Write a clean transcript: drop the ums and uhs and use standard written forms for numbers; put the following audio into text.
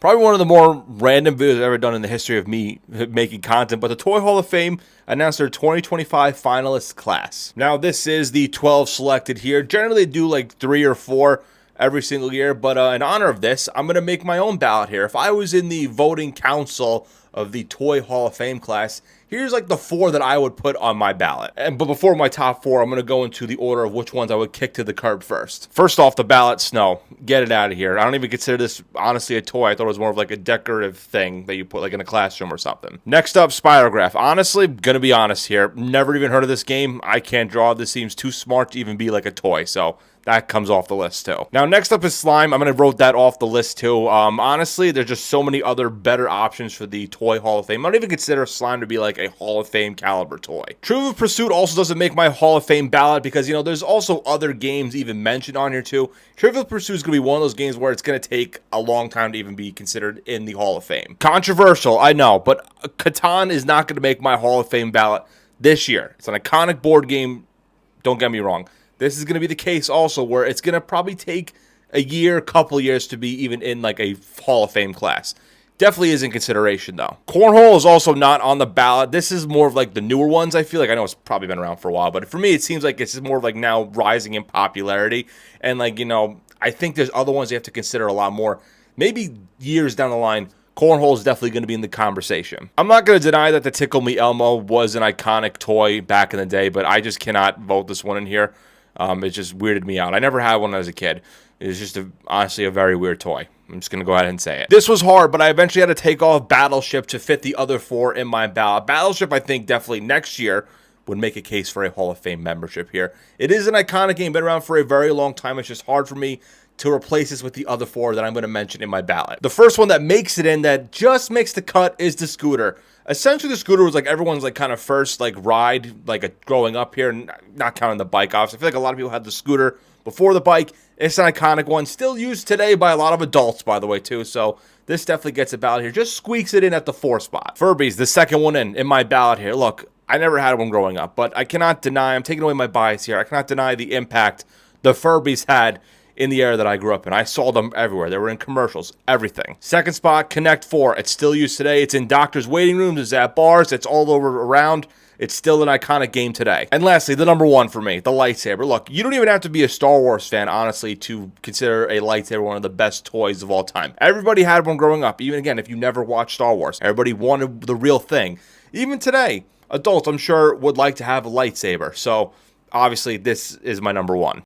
Probably one of the more random videos I've ever done in the history of me making content, but the Toy Hall of Fame announced their 2025 finalist class. Now, this is the 12 selected here. Generally, they do like 3 or 4 every single year, but in honor of this, I'm going to make my own ballot here. If I was in the voting council of the Toy Hall of Fame class, here's like the 4 that I would put on my ballot. But before my top 4, I'm going to go into the order of which ones I would kick to the curb first. First off the ballot, snow. Get it out of here. I don't even consider this honestly a toy. I thought it was more of like a decorative thing that you put like in a classroom or something. Next up, Spirograph. Honestly, gonna be honest here. Never even heard of this game. I can't draw. This seems too smart to even be like a toy. So that comes off the list too. Now, next up is Slime. I'm going to wrote that off the list too. Honestly, there's just so many other better options for the Toy Hall of Fame. I don't even consider Slime to be like a Hall of Fame caliber toy. Trivial Pursuit also doesn't make my Hall of Fame ballot because, you know, there's also other games even mentioned on here too. Trivial Pursuit is going to be one of those games where it's going to take a long time to even be considered in the Hall of Fame. Controversial, I know, but Catan is not going to make my Hall of Fame ballot this year. It's an iconic board game, don't get me wrong. This is going to be the case also where it's going to probably take a year, couple years to be even in like a Hall of Fame class. Definitely is in consideration though. Cornhole is also not on the ballot. This is more of like the newer ones, I feel like. I know it's probably been around for a while, but for me, it seems like it's more of like now rising in popularity. And like, you know, I think there's other ones you have to consider a lot more. Maybe years down the line, Cornhole is definitely going to be in the conversation. I'm not going to deny that the Tickle Me Elmo was an iconic toy back in the day, but I just cannot vote this one in here. It just weirded me out. I never had one as a kid. It was just honestly a very weird toy. I'm just going to go ahead and say it. This was hard, but I eventually had to take off Battleship to fit the other 4 in my ballot. Battleship, I think, definitely next year would make a case for a Hall of Fame membership here. It is an iconic game, been around for a very long time. It's just hard for me to replace this with the other 4 that I'm going to mention in my ballot. The first one that makes it in, that just makes the cut, is the scooter. Essentially, the scooter was like everyone's like kind of first like ride, like growing up here, not counting the bike off. I feel like a lot of people had the scooter before the bike. It's an iconic one, still used today by a lot of adults, by the way, too. So this definitely gets a ballot here. Just squeaks it in at the 4 spot. Furbies, the second one in my ballot here. Look, I never had one growing up, but I cannot deny, I'm taking away my bias here, I cannot deny the impact the Furbies had in the era that I grew up in. I saw them everywhere. They were in commercials, everything. Second spot, Connect 4. It's still used today. It's in doctors' waiting rooms. It's at bars. It's all over around. It's still an iconic game today. And lastly, the number 1 for me, the lightsaber. Look, you don't even have to be a Star Wars fan, honestly, to consider a lightsaber one of the best toys of all time. Everybody had one growing up. Even, again, if you never watched Star Wars. Everybody wanted the real thing. Even today, adults, I'm sure, would like to have a lightsaber. So, obviously, this is my number 1.